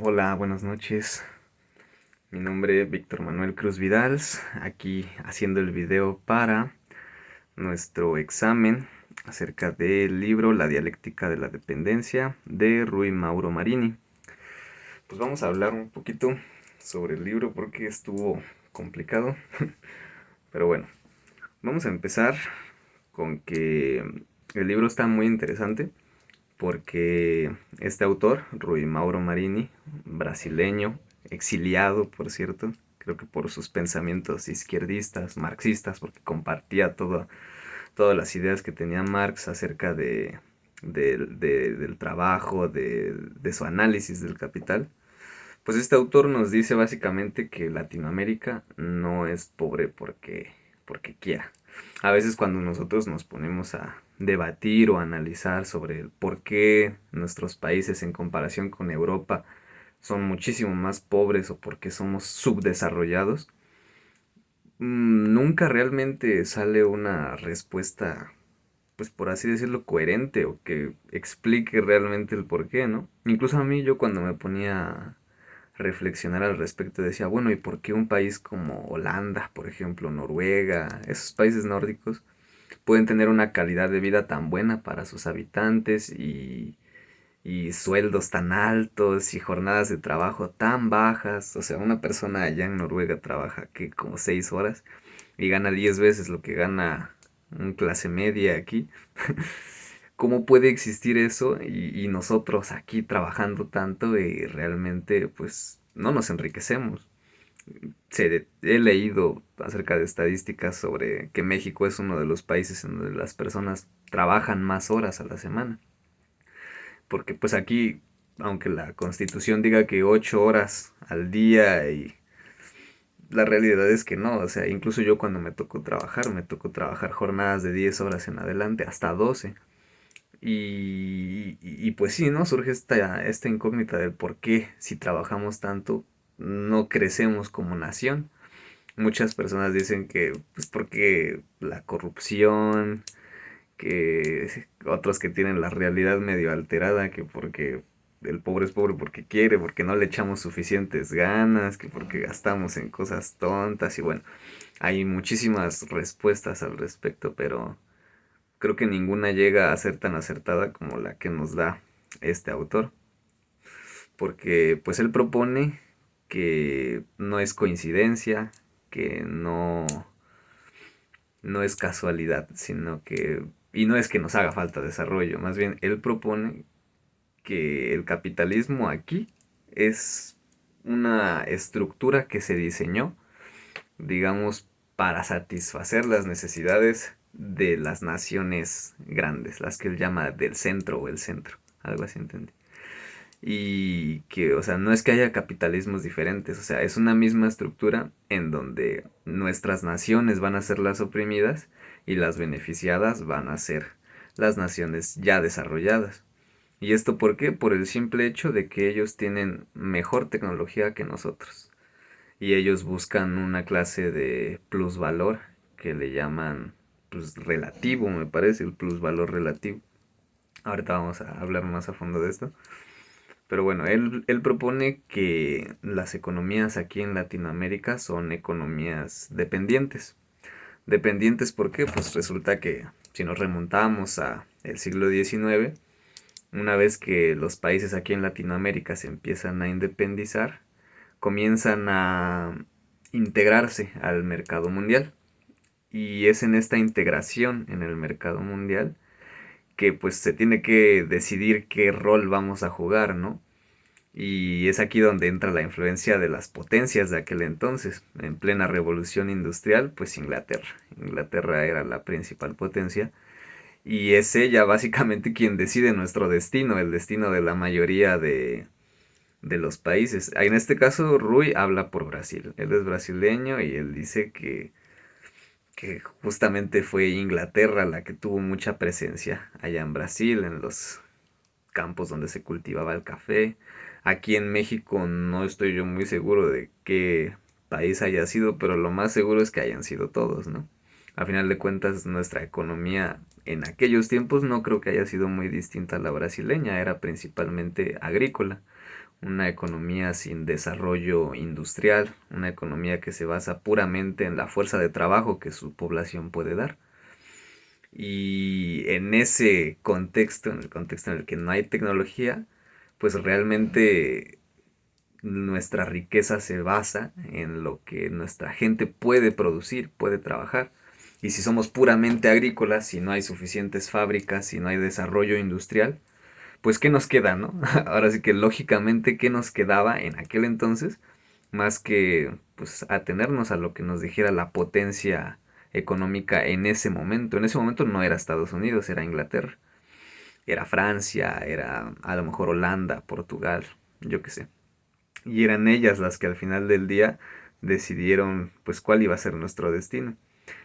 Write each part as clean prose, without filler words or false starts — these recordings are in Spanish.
Hola, buenas noches. Mi nombre es Víctor Manuel Cruz Vidals, aquí haciendo el video para nuestro examen acerca del libro La dialéctica de la dependencia de Rui Mauro Marini. Pues vamos a hablar un poquito sobre el libro porque estuvo complicado, pero bueno, vamos a empezar con que el libro está muy interesante porque este autor, Rui Mauro Marini, brasileño, exiliado, por cierto, creo que por sus pensamientos izquierdistas, marxistas, porque compartía todas las ideas que tenía Marx acerca del trabajo, de su análisis del capital. Pues este autor nos dice básicamente que Latinoamérica no es pobre porque quiera. A veces cuando nosotros nos ponemos a debatir o analizar sobre el por qué nuestros países en comparación con Europa son muchísimo más pobres o por qué somos subdesarrollados, nunca realmente sale una respuesta, pues por así decirlo, coherente o que explique realmente el por qué, ¿no? Incluso a mí yo cuando me ponía reflexionar al respecto. Decía, bueno, ¿y por qué un país como Holanda, por ejemplo, Noruega, esos países nórdicos, pueden tener una calidad de vida tan buena para sus habitantes y sueldos tan altos y jornadas de trabajo tan bajas? O sea, una persona allá en Noruega trabaja que como 6 horas y gana 10 veces lo que gana un clase media aquí. ¿Cómo puede existir eso y nosotros aquí trabajando tanto y realmente pues no nos enriquecemos? He leído acerca de estadísticas sobre que México es uno de los países en donde las personas trabajan más horas a la semana. Porque pues aquí, aunque la constitución diga que 8 horas al día, y la realidad es que no. O sea, incluso yo cuando me tocó trabajar jornadas de 10 horas en adelante, hasta 12. Y pues sí, ¿no? Surge esta incógnita del por qué, si trabajamos tanto, no crecemos como nación. Muchas personas dicen que pues porque la corrupción, que otros que tienen la realidad medio alterada, que porque el pobre es pobre porque quiere, porque no le echamos suficientes ganas, que porque gastamos en cosas tontas y bueno, hay muchísimas respuestas al respecto, pero creo que ninguna llega a ser tan acertada como la que nos da este autor, porque pues él propone que no es coincidencia, que no es casualidad, sino que, y no es que nos haga falta desarrollo, más bien él propone que el capitalismo aquí es una estructura que se diseñó, digamos, para satisfacer las necesidades de las naciones grandes, las que él llama del centro o el centro, algo así entendí. Y que, o sea, no es que haya capitalismos diferentes, o sea, es una misma estructura en donde nuestras naciones van a ser las oprimidas y las beneficiadas van a ser las naciones ya desarrolladas. ¿Y esto por qué? Por el simple hecho de que ellos tienen mejor tecnología que nosotros. Y ellos buscan una clase de plusvalor que le llaman pues, relativo, me parece, el plusvalor relativo. Ahorita vamos a hablar más a fondo de esto. Pero bueno, él propone que las economías aquí en Latinoamérica son economías dependientes. Dependientes, ¿por qué? Pues resulta que si nos remontamos a el siglo XIX, una vez que los países aquí en Latinoamérica se empiezan a independizar, comienzan a integrarse al mercado mundial. Y es en esta integración en el mercado mundial que pues se tiene que decidir qué rol vamos a jugar, ¿no? Y es aquí donde entra la influencia de las potencias de aquel entonces. En plena revolución industrial, pues Inglaterra. Inglaterra era la principal potencia. Y es ella básicamente quien decide nuestro destino, el destino de la mayoría de los países. En este caso, Rui habla por Brasil. Él es brasileño y él dice que justamente fue Inglaterra la que tuvo mucha presencia allá en Brasil, en los campos donde se cultivaba el café. Aquí en México no estoy yo muy seguro de qué país haya sido, pero lo más seguro es que hayan sido todos, ¿no? A final de cuentas, nuestra economía en aquellos tiempos no creo que haya sido muy distinta a la brasileña, era principalmente agrícola. una economía sin desarrollo industrial, una economía que se basa puramente en la fuerza de trabajo que su población puede dar. Y en ese contexto, en el contexto en el que no hay tecnología, pues realmente nuestra riqueza se basa en lo que nuestra gente puede producir, puede trabajar. Y si somos puramente agrícolas, si no hay suficientes fábricas, si no hay desarrollo industrial, pues ¿qué nos queda, no? Ahora sí que lógicamente, ¿qué nos quedaba en aquel entonces? Más que pues atenernos a lo que nos dijera la potencia económica en ese momento. En ese momento no era Estados Unidos, era Inglaterra, era Francia, era a lo mejor Holanda, Portugal, yo qué sé. Y eran ellas las que al final del día decidieron pues cuál iba a ser nuestro destino.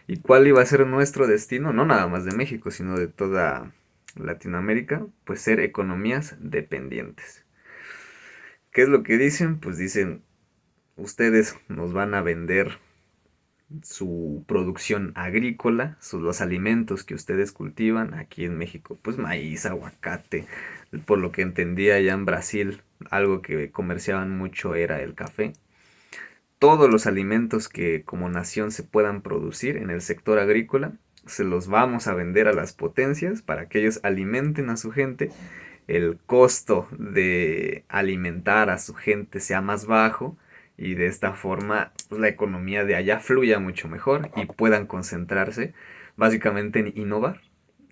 ¿Y cuál iba a ser nuestro destino? No nada más de México, sino de toda Latinoamérica, pues ser economías dependientes. ¿Qué es lo que dicen? Pues dicen, ustedes nos van a vender su producción agrícola, los alimentos que ustedes cultivan aquí en México, pues maíz, aguacate, por lo que entendía allá en Brasil, algo que comerciaban mucho era el café. Todos los alimentos que como nación se puedan producir en el sector agrícola, se los vamos a vender a las potencias para que ellos alimenten a su gente, el costo de alimentar a su gente sea más bajo y de esta forma pues, la economía de allá fluya mucho mejor y puedan concentrarse básicamente en innovar.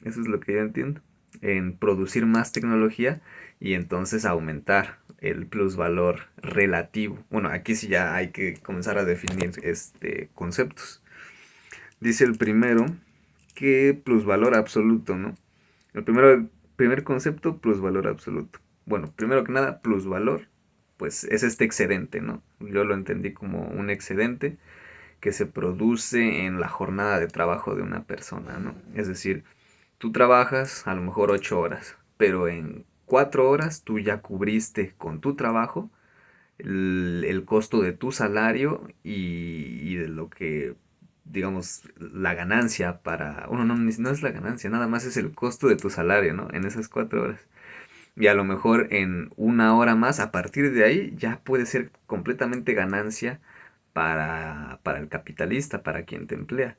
Eso es lo que yo entiendo. En producir más tecnología y entonces aumentar el plusvalor relativo. Bueno, aquí sí ya hay que comenzar a definir conceptos. Dice el primero que plusvalor absoluto, ¿no? El primer concepto, plusvalor absoluto. Bueno, primero que nada, plusvalor, pues es este excedente, ¿no? Yo lo entendí como un excedente que se produce en la jornada de trabajo de una persona, ¿no? Es decir, tú trabajas a lo mejor 8 horas, pero en 4 horas tú ya cubriste con tu trabajo el costo de tu salario y de lo que, digamos, la ganancia para... Bueno, no, no es la ganancia, nada más es el costo de tu salario, ¿no? En esas 4 horas. Y a lo mejor en 1 hora más, a partir de ahí, ya puede ser completamente ganancia para el capitalista, para quien te emplea.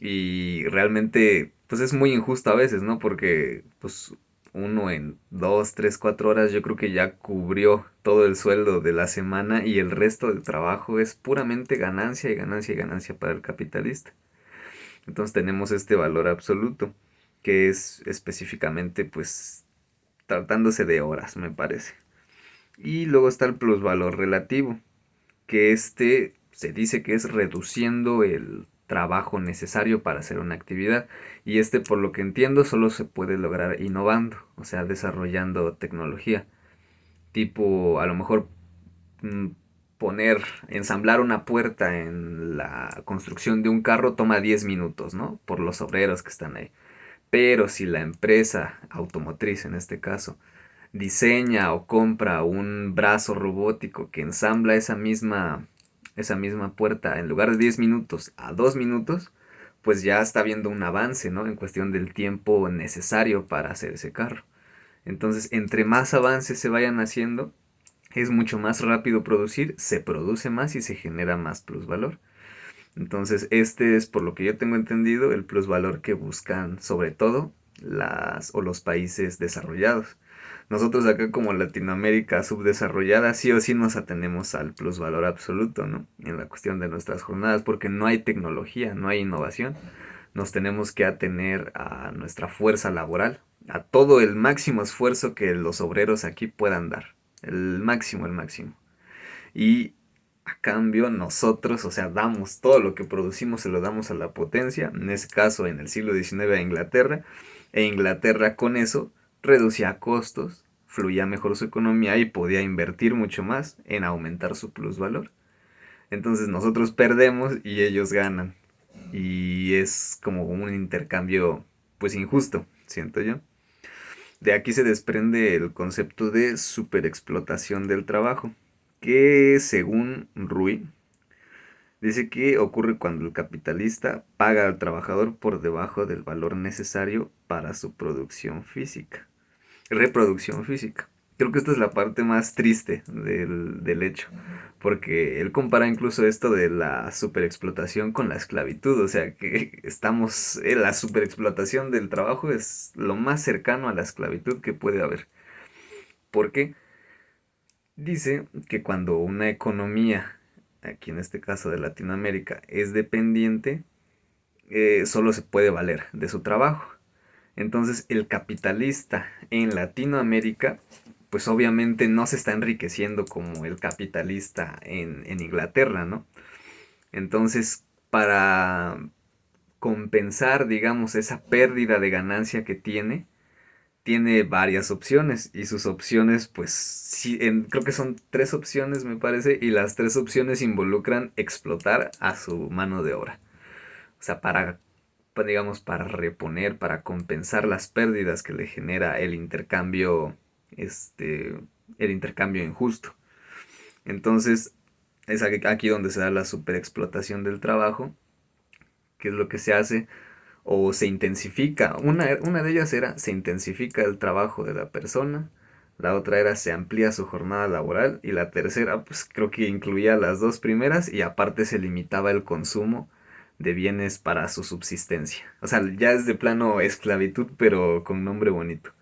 Y realmente, pues es muy injusto a veces, ¿no? Porque, pues, uno en 2, 3, 4 horas yo creo que ya cubrió todo el sueldo de la semana y el resto del trabajo es puramente ganancia y ganancia y ganancia para el capitalista. Entonces tenemos este valor absoluto, que es específicamente, pues, tratándose de horas, me parece. Y luego está el plusvalor relativo, que se dice que es reduciendo el trabajo necesario para hacer una actividad y por lo que entiendo solo se puede lograr innovando, o sea, desarrollando tecnología, tipo a lo mejor mm, ensamblar una puerta en la construcción de un carro toma 10 minutos, ¿no? Por los obreros que están ahí. Pero si la empresa automotriz en este caso diseña o compra un brazo robótico que ensambla esa misma puerta en lugar de 10 minutos a 2 minutos, pues ya está viendo un avance, ¿no? En cuestión del tiempo necesario para hacer ese carro. Entonces, entre más avances se vayan haciendo, es mucho más rápido producir, se produce más y se genera más plusvalor. Entonces, este es, por lo que yo tengo entendido, el plusvalor que buscan sobre todo las o los países desarrollados. Nosotros acá como Latinoamérica subdesarrollada sí o sí nos atenemos al plusvalor absoluto, ¿no? En la cuestión de nuestras jornadas, porque no hay tecnología, no hay innovación. Nos tenemos que atener a nuestra fuerza laboral, a todo el máximo esfuerzo que los obreros aquí puedan dar. El máximo, el máximo. Y a cambio nosotros, o sea, damos todo lo que producimos, se lo damos a la potencia, en ese caso en el siglo XIX a Inglaterra, e Inglaterra con eso reducía costos, fluía mejor su economía y podía invertir mucho más en aumentar su plusvalor. Entonces nosotros perdemos y ellos ganan. Y es como un intercambio pues injusto, siento yo. De aquí se desprende el concepto de superexplotación del trabajo, que según Rui, dice que ocurre cuando el capitalista paga al trabajador por debajo del valor necesario para su producción física, reproducción física. creo que esta es la parte más triste del hecho, porque él compara incluso esto de la superexplotación con la esclavitud, o sea que la superexplotación del trabajo es lo más cercano a la esclavitud que puede haber. ¿Por qué? Dice que cuando una economía, aquí en este caso de Latinoamérica, es dependiente, solo se puede valer de su trabajo. Entonces el capitalista en Latinoamérica, pues obviamente no se está enriqueciendo como el capitalista en Inglaterra, ¿no? Entonces, para compensar, digamos, esa pérdida de ganancia que tiene varias opciones y sus opciones, pues sí, creo que son tres opciones, me parece, y las tres opciones involucran explotar a su mano de obra. O sea, digamos, para reponer, para compensar las pérdidas que le genera el intercambio injusto. Entonces, es aquí donde se da la superexplotación del trabajo, que es lo que se hace o se intensifica. Una de ellas era se intensifica el trabajo de la persona, la otra era se amplía su jornada laboral y la tercera pues creo que incluía las dos primeras y aparte se limitaba el consumo de bienes para su subsistencia. O sea, ya es de plano esclavitud pero con nombre bonito.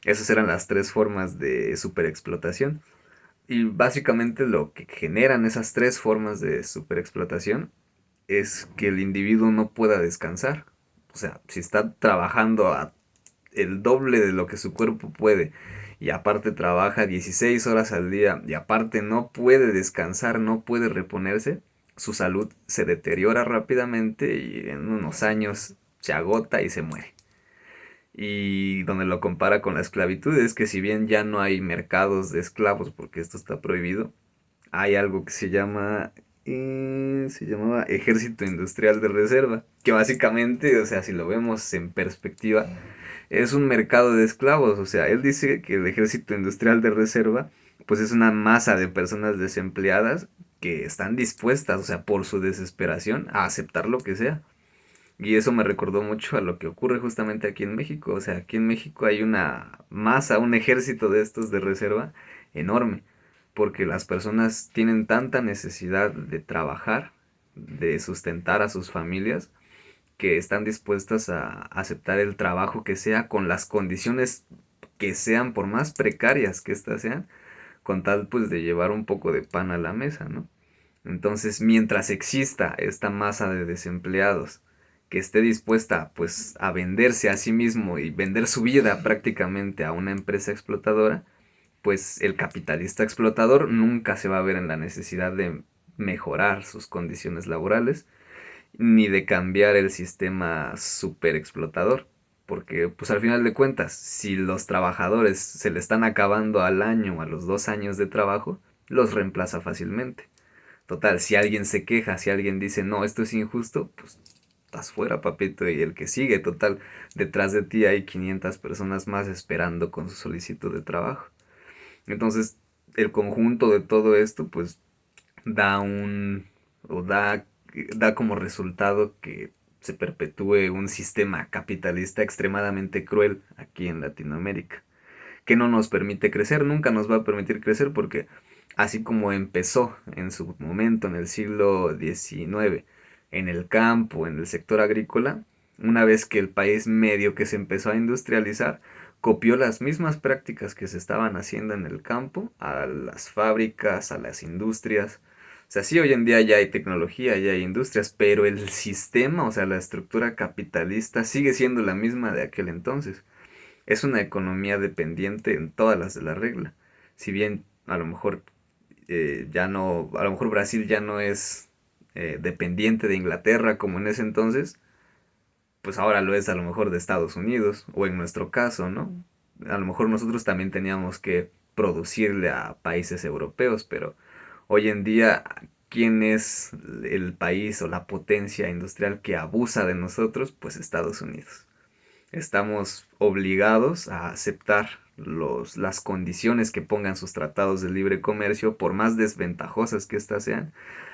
Esas eran las tres formas de superexplotación. Y básicamente lo que generan esas tres formas de superexplotación es que el individuo no pueda descansar. O sea, si está trabajando el doble de lo que su cuerpo puede y aparte trabaja 16 horas al día y aparte no puede descansar, no puede reponerse, su salud se deteriora rápidamente y en unos años se agota y se muere. Y donde lo compara con la esclavitud es que si bien ya no hay mercados de esclavos porque esto está prohibido, hay algo que se llamaba Ejército Industrial de Reserva, que básicamente, o sea, si lo vemos en perspectiva, es un mercado de esclavos. O sea, él dice que el Ejército Industrial de Reserva, pues es una masa de personas desempleadas que están dispuestas, o sea, por su desesperación, a aceptar lo que sea. Y eso me recordó mucho a lo que ocurre justamente aquí en México. O sea, aquí en México hay una masa, un ejército de estos de reserva enorme. Porque las personas tienen tanta necesidad de trabajar, de sustentar a sus familias, que están dispuestas a aceptar el trabajo que sea con las condiciones que sean, por más precarias que éstas sean, con tal pues de llevar un poco de pan a la mesa, ¿no? Entonces, mientras exista esta masa de desempleados que esté dispuesta pues a venderse a sí mismo y vender su vida prácticamente a una empresa explotadora, pues el capitalista explotador nunca se va a ver en la necesidad de mejorar sus condiciones laborales ni de cambiar el sistema super explotador. Porque pues al final de cuentas, si los trabajadores se le están acabando al año o a los 2 años de trabajo, los reemplaza fácilmente. Total, si alguien se queja, si alguien dice, no, esto es injusto, pues estás fuera, papito, y el que sigue, total, detrás de ti hay 500 personas más esperando con su solicitud de trabajo. Entonces, el conjunto de todo esto, pues, da un, o da como resultado que se perpetúe un sistema capitalista extremadamente cruel aquí en Latinoamérica que no nos permite crecer, nunca nos va a permitir crecer porque así como empezó en su momento en el siglo XIX, en el campo, en el sector agrícola, una vez que el país medio que se empezó a industrializar, copió las mismas prácticas que se estaban haciendo en el campo a las fábricas, a las industrias. O sea, sí, hoy en día ya hay tecnología, ya hay industrias, pero el sistema, o sea, la estructura capitalista sigue siendo la misma de aquel entonces. Es una economía dependiente en todas las de la regla. Si bien a lo mejor ya no, a lo mejor Brasil ya no es dependiente de Inglaterra como en ese entonces, pues ahora lo es a lo mejor de Estados Unidos o en nuestro caso, ¿no? A lo mejor nosotros también teníamos que producirle a países europeos, pero hoy en día, ¿quién es el país o la potencia industrial que abusa de nosotros? Pues Estados Unidos. Estamos obligados a aceptar las condiciones que pongan sus tratados de libre comercio, por más desventajosas que éstas sean,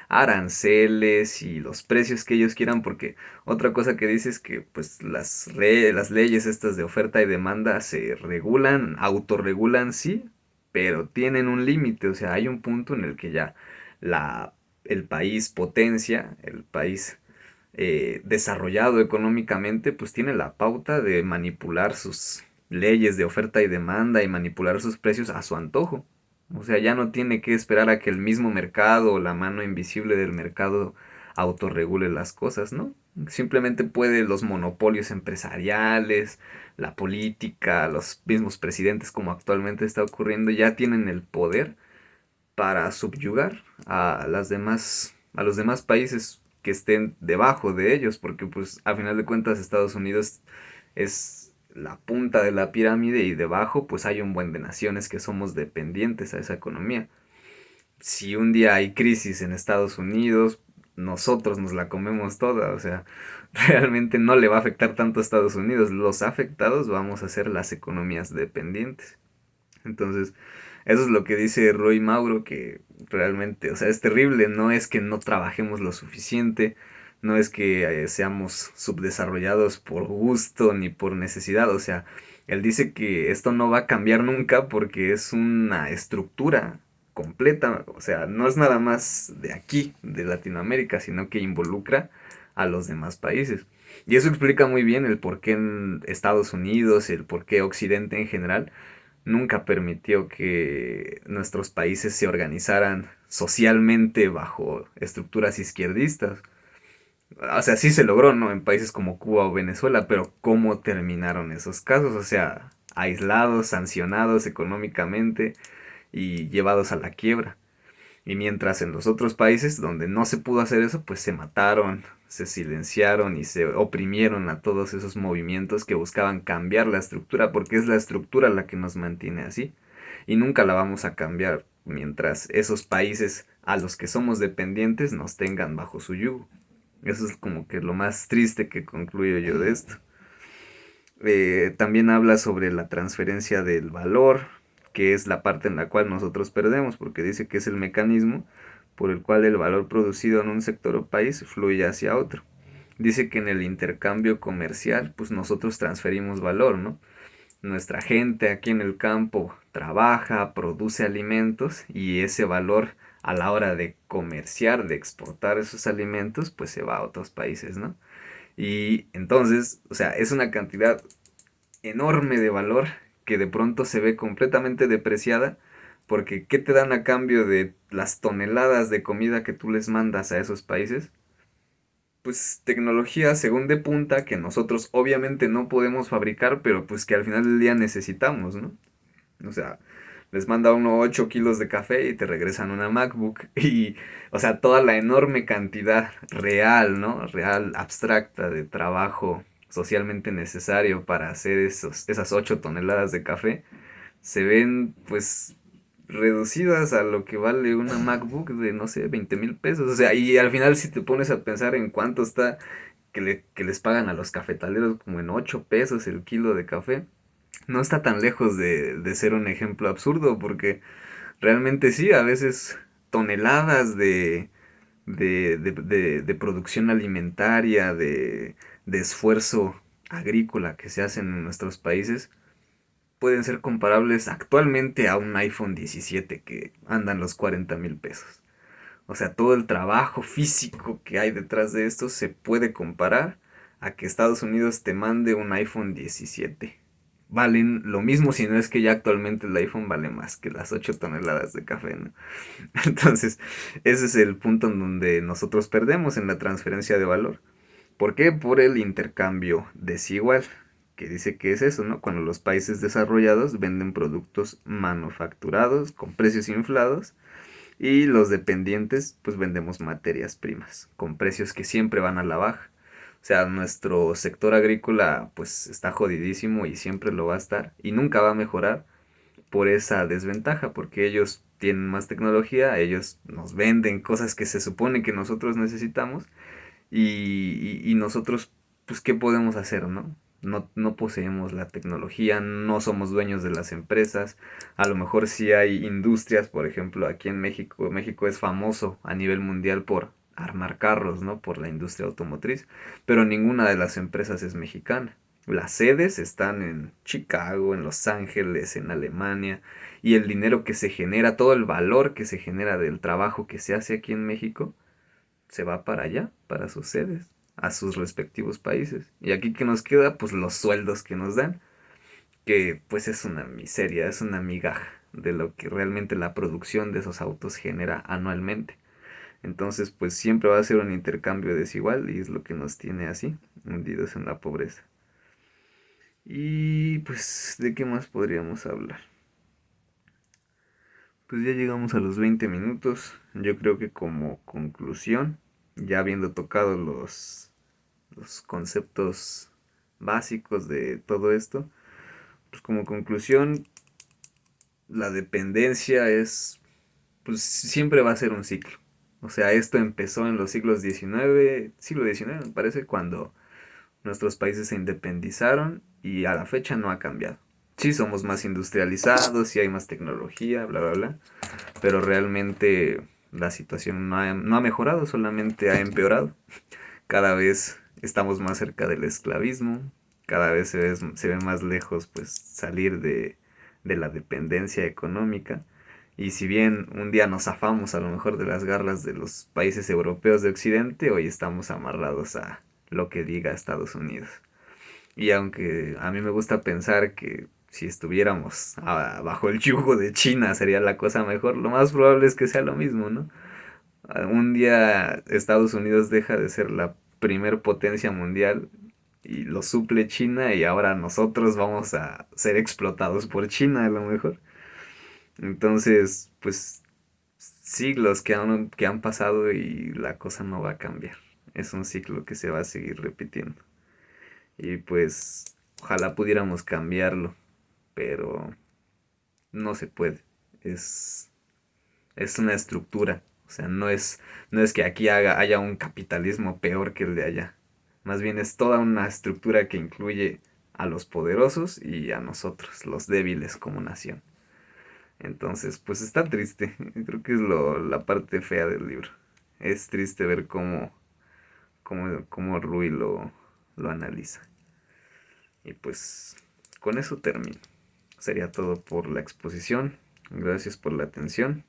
aranceles y los precios que ellos quieran, porque otra cosa que dice es que pues las leyes estas de oferta y demanda se regulan, autorregulan, sí, pero tienen un límite, o sea, hay un punto en el que ya la, el país potencia, el país desarrollado económicamente, pues tiene la pauta de manipular sus leyes de oferta y demanda y manipular sus precios a su antojo. O sea, ya no tiene que esperar a que el mismo mercado o la mano invisible del mercado autorregule las cosas, ¿no? Simplemente puede los monopolios empresariales, la política, los mismos presidentes como actualmente está ocurriendo, ya tienen el poder para subyugar a a los demás países que estén debajo de ellos, porque pues a final de cuentas Estados Unidos es la punta de la pirámide y debajo pues hay un buen de naciones que somos dependientes a esa economía. Si un día hay crisis en Estados Unidos, nosotros nos la comemos toda, o sea, realmente no le va a afectar tanto a Estados Unidos, los afectados vamos a ser las economías dependientes. Entonces, eso es lo que dice Roy Mauro, que realmente, o sea, es terrible, no es que no trabajemos lo suficiente, no es que seamos subdesarrollados por gusto ni por necesidad, o sea, él dice que esto no va a cambiar nunca porque es una estructura completa, o sea, no es nada más de aquí, de Latinoamérica, sino que involucra a los demás países. Y eso explica muy bien el por qué en Estados Unidos, el por qué Occidente en general, nunca permitió que nuestros países se organizaran socialmente bajo estructuras izquierdistas. O sea, sí se logró, ¿no? En países como Cuba o Venezuela, pero ¿cómo terminaron esos casos? O sea, aislados, sancionados económicamente y llevados a la quiebra. Y mientras en los otros países donde no se pudo hacer eso, pues se mataron, se silenciaron y se oprimieron a todos esos movimientos que buscaban cambiar la estructura, porque es la estructura la que nos mantiene así. Y nunca la vamos a cambiar mientras esos países a los que somos dependientes nos tengan bajo su yugo. Eso es como que lo más triste que concluyo yo de esto. También habla sobre la transferencia del valor, que es la parte en la cual nosotros perdemos, porque dice que es el mecanismo por el cual el valor producido en un sector o país fluye hacia otro. Dice que en el intercambio comercial, pues nosotros transferimos valor, ¿no? Nuestra gente aquí en el campo trabaja, produce alimentos y ese valor a la hora de comerciar, de exportar esos alimentos, pues se va a otros países, ¿no? Y entonces, o sea, es una cantidad enorme de valor que de pronto se ve completamente depreciada porque ¿qué te dan a cambio de las toneladas de comida que tú les mandas a esos países? Pues tecnología según de punta que nosotros obviamente no podemos fabricar, pero pues que al final del día necesitamos, ¿no? O sea, les manda uno 8 kilos de café y te regresan una MacBook. Y, o sea, toda la enorme cantidad real, ¿no? Real, abstracta de trabajo socialmente necesario para hacer esas 8 toneladas de café, se ven pues reducidas a lo que vale una MacBook de, no sé, 20,000 pesos. O sea, y al final si te pones a pensar en cuánto está que les pagan a los cafetaleros como en 8 pesos el kilo de café, no está tan lejos de ser un ejemplo absurdo, porque realmente sí, a veces toneladas de producción alimentaria, de esfuerzo agrícola que se hacen en nuestros países, pueden ser comparables actualmente a un iPhone 17 que andan los 40,000 pesos. O sea, todo el trabajo físico que hay detrás de esto se puede comparar a que Estados Unidos te mande un iPhone 17. Valen lo mismo, si no es que ya actualmente el iPhone vale más que las 8 toneladas de café, ¿no? Entonces, ese es el punto en donde nosotros perdemos en la transferencia de valor. ¿Por qué? Por el intercambio desigual, que dice que es eso, ¿no? Cuando los países desarrollados venden productos manufacturados con precios inflados y los dependientes pues vendemos materias primas con precios que siempre van a la baja. O sea, nuestro sector agrícola pues está jodidísimo y siempre lo va a estar y nunca va a mejorar por esa desventaja, porque ellos tienen más tecnología, ellos nos venden cosas que se supone que nosotros necesitamos y nosotros pues ¿qué podemos hacer, no? No, no poseemos la tecnología, no somos dueños de las empresas. A lo mejor sí hay industrias, por ejemplo, aquí en México. México es famoso a nivel mundial por armar carros, ¿no? Por la industria automotriz, pero ninguna de las empresas es mexicana. Las sedes están en Chicago, en Los Ángeles, en Alemania, y el dinero que se genera, todo el valor que se genera del trabajo que se hace aquí en México, se va para allá, para sus sedes, a sus respectivos países. Y aquí que nos queda, pues los sueldos que nos dan, que pues es una miseria, es una migaja de lo que realmente la producción de esos autos genera anualmente. Entonces, pues siempre va a ser un intercambio desigual y es lo que nos tiene así, hundidos en la pobreza. Y pues, ¿de qué más podríamos hablar? Pues ya llegamos a los 20 minutos. Yo creo que como conclusión, ya habiendo tocado los conceptos básicos de todo esto, pues como conclusión, la dependencia es, pues siempre va a ser un ciclo. O sea, esto empezó en los siglo XIX me parece, cuando nuestros países se independizaron y a la fecha no ha cambiado. Sí, somos más industrializados, sí hay más tecnología, bla, bla, bla, pero realmente la situación no ha mejorado, solamente ha empeorado. Cada vez estamos más cerca del esclavismo, cada vez se ve más lejos pues salir de la dependencia económica. Y si bien un día nos zafamos a lo mejor de las garras de los países europeos de Occidente, hoy estamos amarrados a lo que diga Estados Unidos. Y aunque a mí me gusta pensar que si estuviéramos bajo el yugo de China sería la cosa mejor, lo más probable es que sea lo mismo, ¿no? Un día Estados Unidos deja de ser la primer potencia mundial y lo suple China y ahora nosotros vamos a ser explotados por China a lo mejor. Entonces, pues siglos que han pasado y la cosa no va a cambiar. Es un ciclo que se va a seguir repitiendo. Y pues ojalá pudiéramos cambiarlo, pero no se puede. Es, es una estructura. O sea, no es que aquí haya un capitalismo peor que el de allá. Más bien es toda una estructura que incluye a los poderosos y a nosotros, los débiles como nación. Entonces, pues está triste. Creo que es la parte fea del libro. Es triste ver cómo Rui lo analiza. Y pues con eso termino. Sería todo por la exposición. Gracias por la atención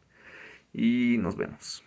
y nos vemos.